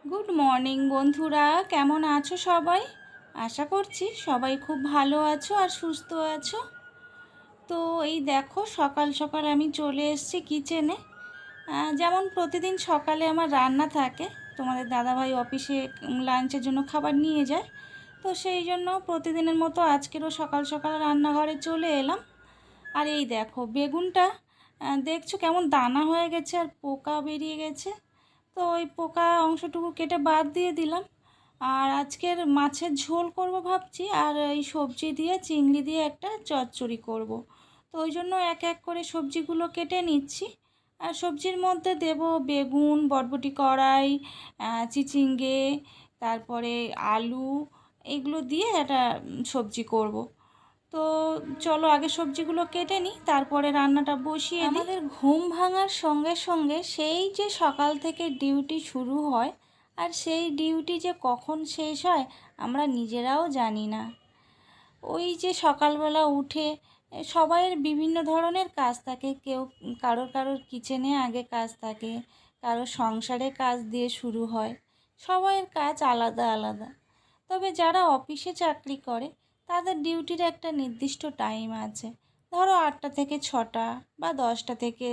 Good morning বন্ধুরা, কেমন আছো সবাই? আশা করছি সবাই খুব ভালো আছো আর সুস্থ আছো। তো এই দেখো, সকাল সকাল আমি চলে এসেছি কিচেনে। যেমন প্রতিদিন সকালে আমার রান্না থাকে, তোমাদের দাদাভাই অফিসে লাঞ্চের জন্য খাবার নিয়ে যায়। তো সেই জন্য প্রতিদিনের মতো আজকেরও সকাল সকাল রান্নাঘরে চলে এলাম। আর এই দেখো বেগুনটা, দেখছো কেমন দানা হয়ে গেছে আর পোকা বেরিয়ে গেছে। তো ওই পোকা অংশটুকু কেটে বাদ দিয়ে দিলাম। আর আজকের মাছের ঝোল করব ভাবছি, আর এই সবজি দিয়ে চিংড়ি দিয়ে একটা চচ্চড়ি করব। তো ওই জন্য এক এক করে সবজিগুলো কেটে নিচ্ছি। আর সবজির মধ্যে দেব বেগুন, বরবটি কড়াই, চিচিঙ্গে, তারপরে আলু, এগুলো দিয়ে একটা সবজি করব। তো চলো আগে সবজিগুলো কেটে নিই, তারপরে রান্নাটা বসিয়ে দিই। আমাদের ঘুম ভাঙার সঙ্গে সঙ্গে সেই যে সকাল থেকে ডিউটি শুরু হয়, আর সেই ডিউটি যে কখন শেষ হয় আমরা নিজেরাও জানি না। ওই যে সকালবেলা উঠে সবাইয়ের বিভিন্ন ধরনের কাজ থাকে। কেউ কারোর কারোর কিচেনে আগে কাজ থাকে, কারোর সংসারে কাজ দিয়ে শুরু হয়। সবাইয়ের কাজ আলাদা আলাদা। তবে যারা অফিসে চাকরি করে তাদের ডিউটির একটা নির্দিষ্ট টাইম আছে। ধরো 8টা থেকে 6টা বা 10টা থেকে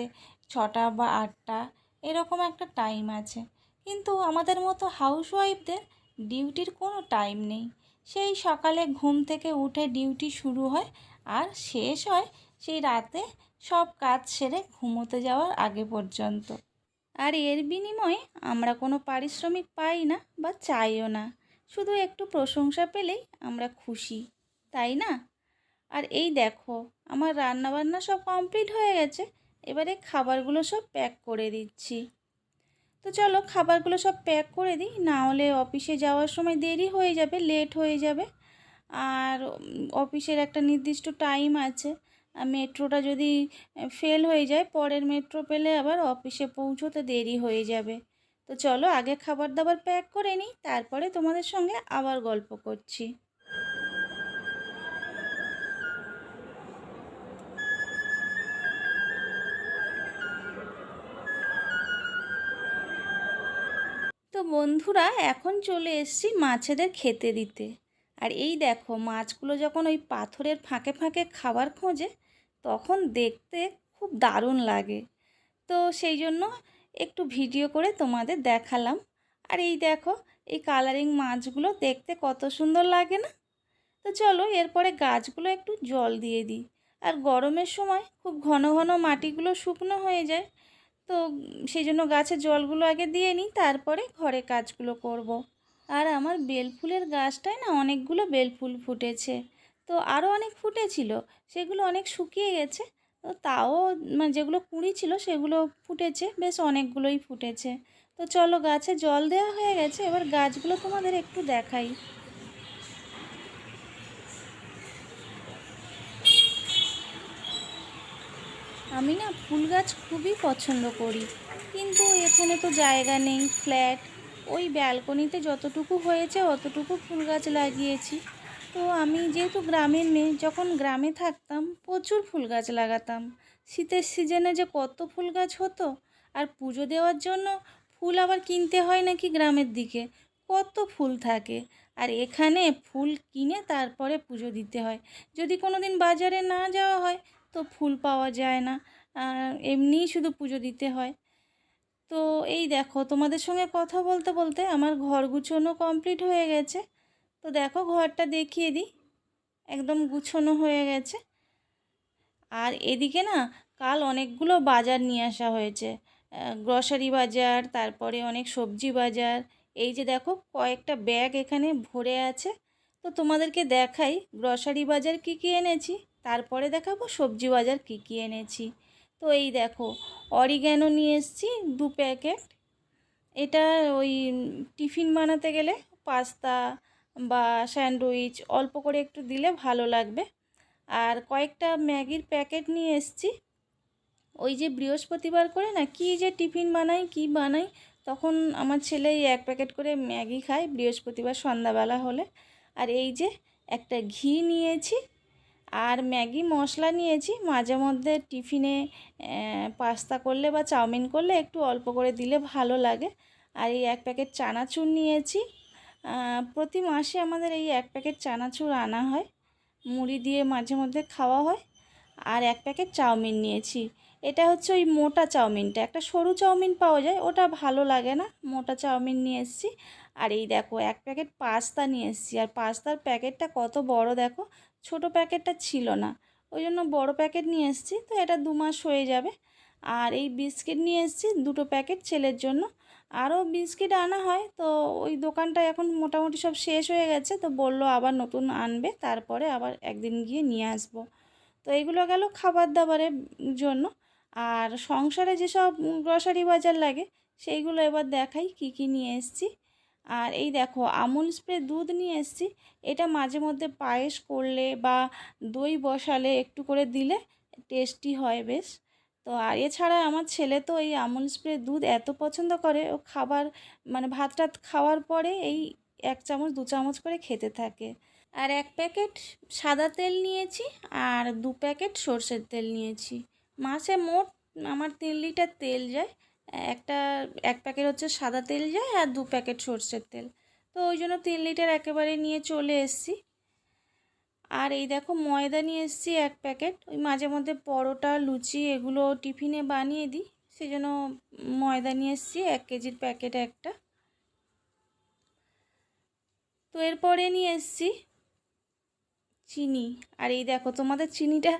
6টা বা 8টা, এরকম একটা টাইম আছে। কিন্তু আমাদের মতো হাউসওয়াইফদের ডিউটির কোনো টাইম নেই। সেই সকালে ঘুম থেকে উঠে ডিউটি শুরু হয় আর শেষ হয় সেই রাতে সব কাজ সেরে ঘুমোতে যাওয়ার আগে পর্যন্ত। আর এর বিনিময়ে আমরা কোনো পারিশ্রমিক পাই না বা চাইও না। শুধু একটু প্রশংসা পেলেই আমরা খুশি, তাই না? আর এই দেখো, আমার রান্নাবান্না সব কমপ্লিট হয়ে গেছে। এবারে খাবারগুলো সব প্যাক করে দিচ্ছি। তো চলো খাবারগুলো সব প্যাক করে দিই, না হলে অফিসে যাওয়ার সময় দেরি হয়ে যাবে, লেট হয়ে যাবে। আর অফিসের একটা নির্দিষ্ট টাইম আছে। আর মেট্রোটা যদি ফেল হয়ে যায়, পরের মেট্রো পেলে আবার অফিসে পৌঁছোতে দেরি হয়ে যাবে। তো চলো আগে খাবার দাবার প্যাক করে নিই, তারপরে তোমাদের সঙ্গে আবার গল্প করছি। তো বন্ধুরা, এখন চলে এসেছি মাছেদের খেতে দিতে। আর এই দেখো, মাছগুলো যখন ওই পাথরের ফাঁকে ফাঁকে খাবার খোঁজে তখন দেখতে খুব দারুণ লাগে। তো সেই জন্য একটু ভিডিও করে তোমাদের দেখালাম। আর এই দেখো, এই কালারিং মাছগুলো দেখতে কত সুন্দর লাগে না? তো চলো এরপরে গাছগুলো একটু জল দিয়ে দিই। আর গরমের সময় খুব ঘন ঘন মাটিগুলো শুকনো হয়ে যায়। তো সেই জন্য গাছে জলগুলো আগে দিয়ে নিই, তারপরে ঘরে কাজগুলো করব। আর আমার বেলফুলের গাছটায় না অনেকগুলো বেলফুল ফুটেছে। তো আরও অনেক ফুটেছিল, সেগুলো অনেক শুকিয়ে গেছে। তো তাও মানে যেগুলো কুঁড়ি ছিল সেগুলো ফুটেছে, বেশ অনেকগুলোই ফুটেছে। তো চলো গাছে জল দেওয়া হয়ে গেছে, এবার গাছগুলো তোমাদের একটু দেখাই। আমি না ফুল গাছ খুবই পছন্দ করি, কিন্তু এখানে তো জায়গা নেই, ফ্ল্যাট। ওই ব্যালকনিতে যতটুকু হয়েছে অতটুকু ফুল গাছ লাগিয়েছি। তো আমি যেহেতু গ্রামের মেয়ে, যখন গ্রামে থাকতাম প্রচুর ফুল গাছ লাগাতাম। শীতের সিজনে যে কত ফুল গাছ হতো। আর পুজো দেওয়ার জন্য ফুল আবার কিনতে হয় নাকি গ্রামের দিকে, কত ফুল থাকে। আর এখানে ফুল কিনে তারপরে পুজো দিতে হয়। যদি কোনো দিন বাজারে না যাওয়া হয় তো ফুল পাওয়া যায় না, এমনিই শুধু পুজো দিতে হয়। তো এই দেখো, তোমাদের সঙ্গে কথা বলতে বলতে আমার ঘর গুছোনো কমপ্লিট হয়ে গেছে। তো দেখো ঘরটা দেখিয়ে দিই, একদম গুছোনো হয়ে গেছে। আর এদিকে না কাল অনেকগুলো বাজার নিয়ে আসা হয়েছে, গ্রসারি বাজার, তারপরে অনেক সবজি বাজার। এই যে দেখো কয়েকটা ব্যাগ এখানে ভরে আছে। তো তোমাদেরকে দেখাই গ্রসারি বাজার কী কী এনেছি, তারপরে দেখাবো সবজি বাজার কী কী এনেছি। তো এই দেখো, অরিগ্যানো নিয়ে এসেছি 2 প্যাকেট। এটা ওই টিফিন বানাতে গেলে পাস্তা বা স্যান্ডউইচ অল্প করে একটু দিলে ভালো লাগবে। আর কয়েকটা ম্যাগির প্যাকেট নিয়ে এসেছি। ওই যে বৃহস্পতিবার করে না কি যে টিফিন বানাই কি বানাই, তখন আমার ছেলে এই 1 প্যাকেট করে ম্যাগি খায় বৃহস্পতিবার সন্ধ্যাবেলা হলে। আর এই যে একটা ঘি নিয়েছি, আর ম্যাগি মশলা নিয়েছি। মাঝে মধ্যে টিফিনে পাস্তা করলে বা চাউমিন করলে একটু অল্প করে দিলে ভালো লাগে। আর এই 1 প্যাকেট চানাচুর নিয়েছি। প্রতি মাসে আমাদের এই 1 প্যাকেট চানাচুর আনা হয়, মুড়ি দিয়ে মাঝে মধ্যে খাওয়া হয়। আর 1 প্যাকেট চাউমিন নিয়েছি। এটা হচ্ছে ওই মোটা চাউমিনটা, একটা সরু চাউমিন পাওয়া যায়, ওটা ভালো লাগে না, মোটা চাউমিন নিয়ে এসেছি। আর এই দেখো 1 প্যাকেট পাস্তা নিয়ে এসেছি। আর পাস্তার প্যাকেটটা কত বড় দেখো, ছোট প্যাকেটটা ছিল না, ওই জন্য বড় প্যাকেট নিয়ে এসেছি। তো এটা 2 মাস হয়ে যাবে। আর এই বিস্কিট নিয়ে এসেছি 2টো প্যাকেট ছেলের জন্য। আরও বিস্কিট আনা হয়, তো ওই দোকানটা এখন মোটামুটি সব শেষ হয়ে গেছে, তো বললো আবার নতুন আনবে, তারপরে আবার একদিন গিয়ে নিয়ে আসবো। তো এইগুলো গেল খাবার দাবারের জন্য। আর সংসারে যেসব গ্রসারি বাজার লাগে সেইগুলো এবার দেখাই কি কি নিয়ে এসেছি। আর এই দেখো আমুল স্প্রে দুধ নিয়ে এসেছি। এটা মাঝে মধ্যে পায়েস করলে বা দই বসালে একটু করে দিলে টেস্টি হয় বেশ। তো আর এছাড়া আমার ছেলে তো এই আমুল স্প্রে দুধ এত পছন্দ করে, ও খাবার মানে ভাত টাত খাওয়ার পরে এই 1 চামচ 2 চামচ করে খেতে থাকে। আর 1 প্যাকেট সাদা তেল নিয়েছি, আর 2 প্যাকেট সর্ষের তেল নিয়েছি। মাসে মোট আমার 3 লিটার তেল যায়। একটা 1 প্যাকেট হচ্ছে সাদা তেল যায়, আর 2 প্যাকেট সর্ষের তেল। তো ওই জন্য 3 লিটার একেবারে নিয়ে চলে এসেছি। আর এই দেখো ময়দা নিয়ে এসেছি 1 প্যাকেট। ওই মাঝে মধ্যে পরোটা লুচি এগুলো টিফিনে বানিয়ে দিই, সেই জন্য ময়দা নিয়ে এসেছি 1 কেজির প্যাকেট একটা। তো এরপরে নিয়ে এসেছি চিনি। আর এই দেখো তোমাদের চিনিটা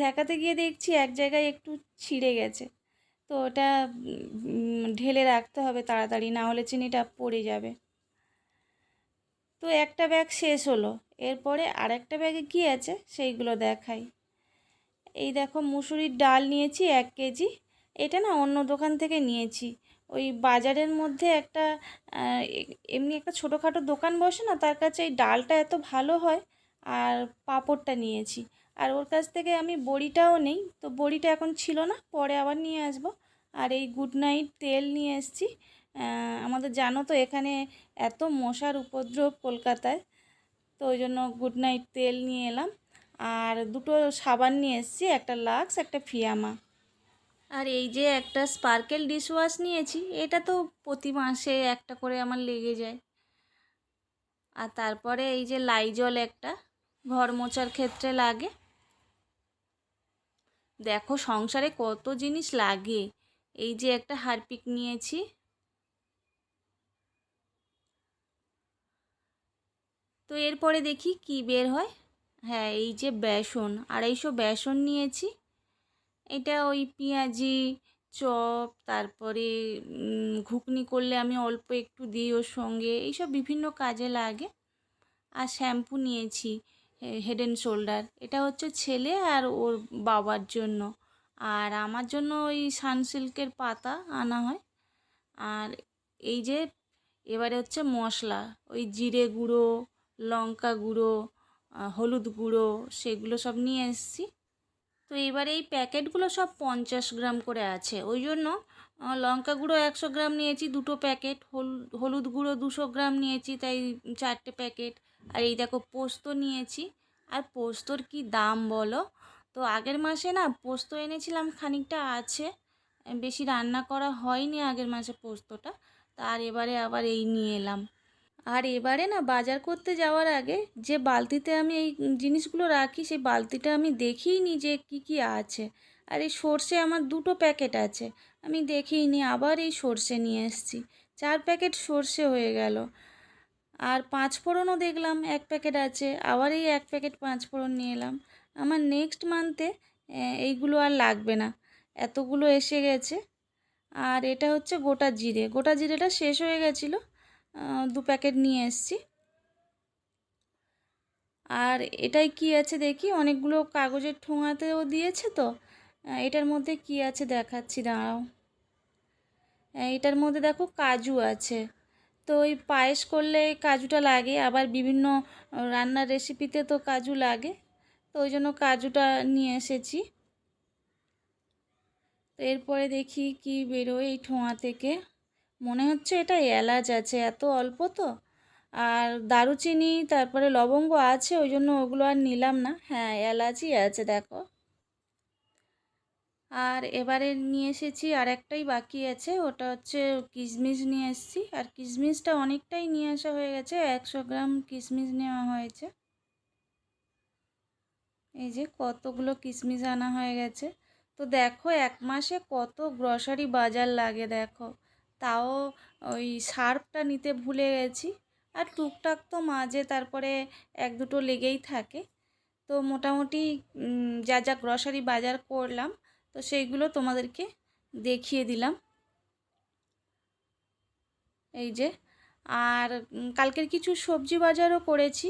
দেখাতে গিয়ে দেখছি এক জায়গায় একটু ছিঁড়ে গেছে, তো ওটা ঢেলে রাখতে হবে তাড়াতাড়ি, না হলে চিনিটা পড়ে যাবে। তো একটা ব্যাগ শেষ হলো, এরপরে আরেকটা ব্যাগে কী আছে সেইগুলো দেখাই। এই দেখো মুসুরির ডাল নিয়েছি 1 কেজি। এটা না অন্য দোকান থেকে নিয়েছি, ওই বাজারের মধ্যে একটা এমনি একটা ছোটোখাটো দোকান বসে না, তার কাছে এই ডালটা এত ভালো হয়। আর পাঁপড়টা নিয়েছি। আর ওর কাছ থেকে আমি বড়িটাও নেই, তো বড়িটা এখন ছিল না, পরে আবার নিয়ে আসবো। আর এই গুড নাইট তেল নিয়ে এসেছি। আমাদের জানো তো এখানে এত মশার উপদ্রব কলকাতায়, তো ওই জন্য গুড নাইট তেল নিয়ে এলাম। আর 2টো সাবান নিয়ে এসেছি, একটা লাক্স একটা ফিয়ামা। আর এই যে একটা স্পার্কেল ডিশওয়াশ নিয়েছি, এটা তো প্রতি মাসে একটা করে আমার লেগে যায়। আর তারপরে এই যে লাইজল একটা ঘর মোছার ক্ষেত্রে লাগে। দেখো সংসারে কত জিনিস লাগে। এই যে একটা হারপিক নিয়েছি। তো এরপরে দেখি কি বের হয়। হ্যাঁ, এই যে বেসন, 250 বেসন নিয়েছি। এটা ওই পেঁয়াজি চপ, তারপরে ঘুগনি করলে আমি অল্প একটু দিই ওর সঙ্গে, এইসব বিভিন্ন কাজে লাগে। আর শ্যাম্পু নিয়েছি হেড অ্যান্ড শোল্ডার, এটা হচ্ছে ছেলে আর ওর বাবার জন্য। আর আমার জন্য ওই সানসিল্কের পাতা আনা হয়। আর এই যে এবারে হচ্ছে মশলা, ওই জিরে গুঁড়ো, লঙ্কা গুঁড়ো, হলুদ গুঁড়ো, সেগুলো সব নিয়ে এসেছি। তো এবারে এই প্যাকেটগুলো সব 50 গ্রাম করে আছে, ওই জন্য লঙ্কা গুঁড়ো 100 গ্রাম নিয়েছি 2টো প্যাকেট, হলুদ গুঁড়ো 200 গ্রাম নিয়েছি, তাই 4টে প্যাকেট। আর এই দেখো পোস্ত নিয়েছি। আর পোস্তর কি দাম বলো। তো আগের মাসে না পোস্ত এনেছিলাম, খানিকটা আছে, বেশি রান্না করা হয়নি আগের মাসে পোস্তটা, তার এবারে আবার এই নিয়ে এলাম। আর এবারে না বাজার করতে যাওয়ার আগে যে বালতিতে আমি এই জিনিসগুলো রাখি, সেই বালতিটা আমি দেখিইনি যে কি কি আছে। আর এই সর্ষে আমার 2টো প্যাকেট আছে, আমি দেখিইনি, আবার এই সর্ষে নিয়ে এসেছি, 4 প্যাকেট সর্ষে হয়ে গেল। আর 5 ফোড়নও দেখলাম 1 প্যাকেট আছে, আবার এই 1 প্যাকেট 5 ফোড়ন নিয়ে এলাম। আমার নেক্সট মান্থে এইগুলো আর লাগবে না, এতগুলো এসে গেছে। আর এটা হচ্ছে গোটা জিরে, গোটা জিরেটা শেষ হয়ে গেছিলো, 2 প্যাকেট নিয়ে এসেছি। আর এটাই কি আছে দেখি, অনেকগুলো কাগজের ঠোঙাতেও দিয়েছে, তো এটার মধ্যে কি আছে দেখাচ্ছি, দাঁড়াও। এটার মধ্যে দেখো কাজু আছে। তো ওই পায়েস করলে কাজুটা লাগে, আবার বিভিন্ন রান্নার রেসিপিতে তো কাজু লাগে, তো ওই জন্য কাজুটা নিয়ে এসেছি। তো এরপরে দেখি কি বেরোয় এই ঠোঙা থেকে। মনে হচ্ছে এটা এলাচ আছে, এত অল্প তো। আর দারুচিনি তারপরে লবঙ্গ আছে, ওই জন্য ওগুলো আর নিলাম না। হ্যাঁ, এলাচই আছে দেখো। আর এবারে নিয়ে এসেছি, আর একটাই বাকি আছে, ওটা হচ্ছে কিশমিশ নিয়ে এসেছি। আর কিশমিশটা অনেকটাই নিয়ে আসা হয়ে গেছে, 100 গ্রাম কিশমিশ নেওয়া হয়েছে। এই যে কতগুলো কিশমিশ আনা হয়ে গেছে। তো দেখো 1 মাসে কত গ্রসারি বাজার লাগে দেখো। তাও ওই সার্ফটা নিতে ভুলে গেছি। আর টুকটাক তো মাঝে তারপরে 1-2টো লেগেই থাকে। তো মোটামুটি যা যা গ্রসারি বাজার করলাম তো সেইগুলো তোমাদেরকে দেখিয়ে দিলাম। এই যে আর কালকের কিছু সবজি বাজারও করেছি।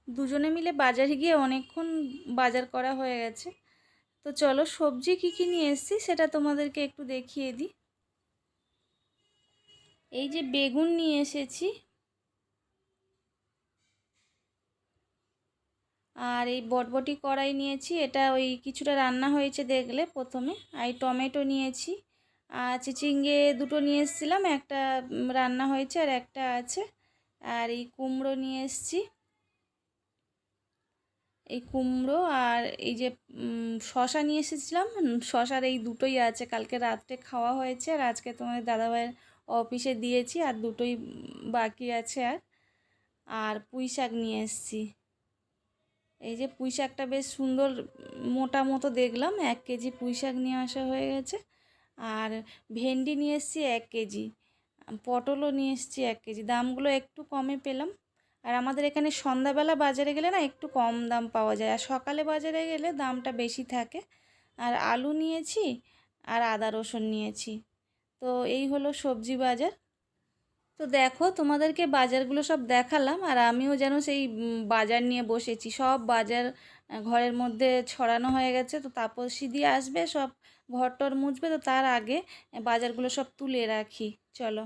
দুজনে মিলে বাজারে গিয়ে অনেকক্ষণ বাজার করা হয়ে গেছে। তো চলো সবজি কী কী নিয়ে এসেছি সেটা তোমাদেরকে একটু দেখিয়ে দিই। এই যে বেগুন নিয়ে এসেছি, আর এই বটবটি কড়াই নিয়েছি, এটা ওই কিছুটা রান্না হয়েছে দেখলে প্রথমে। আর টমেটো নিয়েছি, আর চিচিঙ্গে 2টো নিয়ে এসেছিলাম, একটা রান্না হয়েছে আর একটা আছে। আর এই কুমড়ো নিয়ে এসেছি, এই কুমড়ো। আর এই যে শশা নিয়ে এসেছিলাম, শশার এই 2টোই আছে, কালকে রাত্রে খাওয়া হয়েছে আর আজকে তোমাদের দাদাভাইয়ের অফিসে দিয়েছি, আর 2টোই বাকি আছে। আর পুঁই শাক নিয়ে এসেছি। এই যে পুঁই শাকটা বেশ সুন্দর মোটা মতো দেখলাম, 1 কেজি পুঁই শাক নিয়ে আসা হয়ে গেছে। আর ভেন্ডি নিয়ে এসেছি 1 কেজি, পটলও নিয়ে এসেছি 1 কেজি। দামগুলো একটু কমে পেলাম। আর আমাদের এখানে সন্ধ্যাবেলা বাজারে গেলে না একটু কম দাম পাওয়া যায়, আর সকালে বাজারে গেলে দামটা বেশি থাকে। আর আলু নিয়েছি, আর আদা রসুন নিয়েছি। তো এই হলো সবজি বাজার। তো দেখো তোমাদেরকে বাজারগুলো সব দেখালাম, আর আমিও যেন সেই বাজার নিয়ে বসেছি। সব বাজার ঘরের মধ্যে ছড়ানো হয়ে গেছে। তো তাপসী দিয়ে আসবে, সব ঘরটর মুছবে, তো তার আগে বাজারগুলো সব তুলে রাখি। চলো।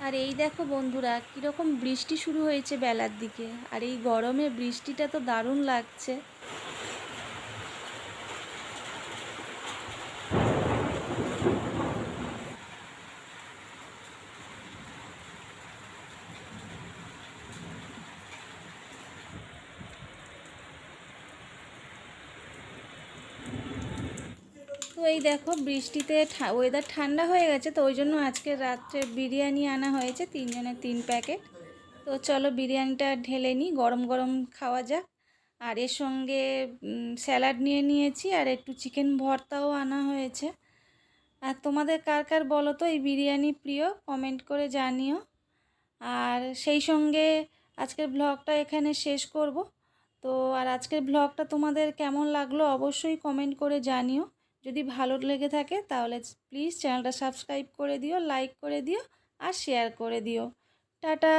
আর এই দেখো বন্ধুরা, কীরকম বৃষ্টি শুরু হয়েছে বেলার দিকে, আর এই গরমে বৃষ্টিটা তো দারুণ লাগছে। তো এই দেখো বৃষ্টিতে ওয়েদার ঠান্ডা হয়ে গেছে, তো ওই জন্য আজকে রাত্রে বিরিয়ানি আনা হয়েছে, 3 জনের 3 প্যাকেট। তো চলো বিরিয়ানিটা ঢেলে নিই, গরম গরম খাওয়া যাক। আর এর সঙ্গে স্যালাড নিয়ে নিয়েছি, আর একটু চিকেন ভর্তাও আনা হয়েছে। আর তোমাদের কার কার বলো তো এই বিরিয়ানি প্রিয়, কমেন্ট করে জানিও। আর সেই সঙ্গে আজকের ব্লগটা এখানে শেষ করব। তো আর আজকের ব্লগটা তোমাদের কেমন লাগলো অবশ্যই কমেন্ট করে জানিও। যদি ভালো লেগে থাকে তাহলে প্লিজ চ্যানেলটা সাবস্ক্রাইব করে দিও, লাইক করে দিও, আর শেয়ার করে দিও। টাটা।